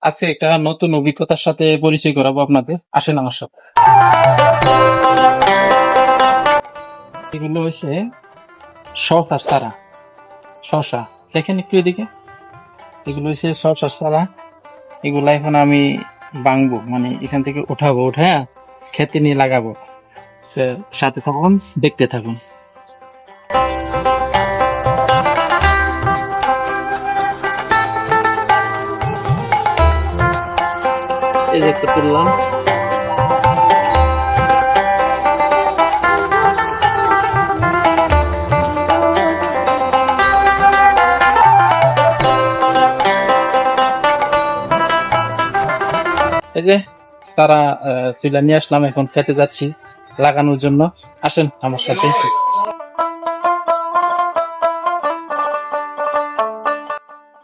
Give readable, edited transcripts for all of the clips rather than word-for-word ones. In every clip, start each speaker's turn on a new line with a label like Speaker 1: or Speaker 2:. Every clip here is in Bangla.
Speaker 1: আজকে একটা নতুন অভিজ্ঞতার সাথে পরিচয় করাবো আপনাদের, আসেন আমার সাথে। এগুলো হচ্ছে শশার চারা। শশা দেখেন একটু এদিকে, এগুলো হচ্ছে শশার চারা। এগুলা এখন আমি ভাঙবো, মানে এখান থেকে উঠাবো, উঠে খেতে নিয়ে লাগাবো। সাথে থাকুন, দেখতে থাকুন। এই যে একটা তুললাম। এই যে তারা তুলে নিয়ে আসলাম, এখন খেতে যাচ্ছি লাগানোর জন্য। আসেন আমার সাথে।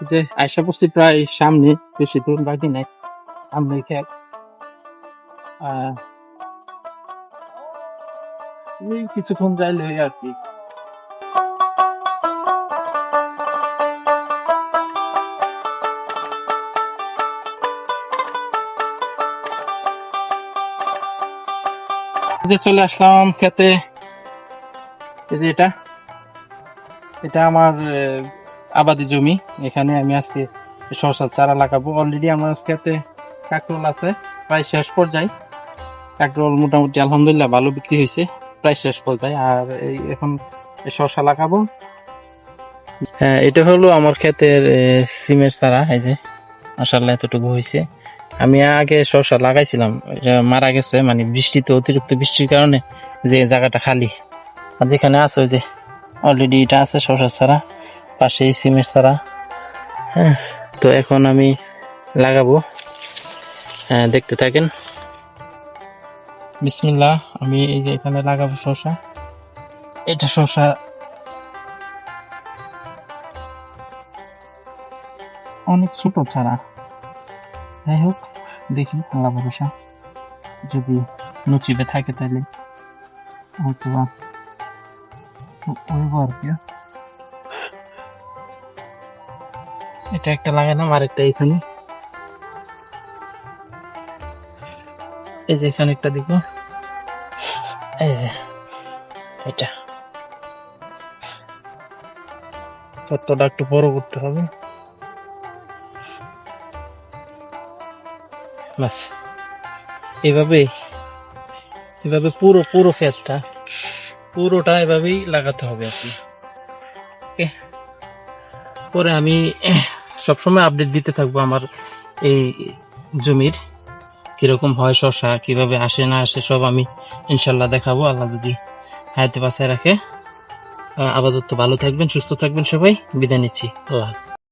Speaker 1: যে আয়সা পড়ছি প্রায় সামনে, বেশি দূর বাকি নাই, সামনে খেত। এই কিছুক্ষণ যাইলে আর কি। চলে আসলাম খেতে। এই যে এটা এটা আমার আবাদি জমি। এখানে আমি আজকে শসার চারা লাগাবো। অলরেডি আমার খেতে কাঁকরোল আছে, প্রায় শেষ পর্যায়ে। কাঁকরোল মোটামুটি আলহামদুলিল্লাহ ভালো বিক্রি হয়েছে, প্রায় শেষ পর্যায়ে। আর এই এখন শসা লাগাবো। হ্যাঁ, এটা হলো আমার ক্ষেতের সিমের চারা। এই যে মাশাআল্লাহ এতটুকু হয়েছে। আমি আগে শসা লাগাইছিলাম, এটা মারা গেছে, মানে বৃষ্টিতে, অতিরিক্ত বৃষ্টির কারণে যে জায়গাটা খালি। আর যেখানে আছে ওই যে অলরেডি এটা আছে শসার চারা, পাশেই সিমের চারা। হ্যাঁ, তো এখন আমি লাগাবো। হ্যাঁ, দেখতে থাকেন। বিসমিল্লাহ। আমি এই যে এখানে লাগাবো শসা। এটা শসা অনেক ছোট চারা। যাই হোক, দেখি আল্লাহ ভরসা, যদি নচিবে থাকে তাহলে হয়তো আর কি। এটা একটা লাগালাম, আরেকটা এখানে। এই যে এখানে একটা দেখো, এই যে এটা কতটা একটু বড় করতে হবে। বাস, এভাবে এভাবে পুরো পুরো ক্ষেতটা পুরোটা এভাবেই লাগাতে হবে আর কি। পরে আমি সবসময় আপডেট দিতে থাকবো আমার এই জমির কিরকম হয়, শসা কিভাবে আসে না আসে, সব আমি ইনশাল্লাহ দেখাবো, আল্লাহ যদি হায়াতে বাঁচায় রাখে। আপাতত ভালো থাকবেন, সুস্থ থাকবেন সবাই। বিদায় নিচ্ছি। আল্লাহ।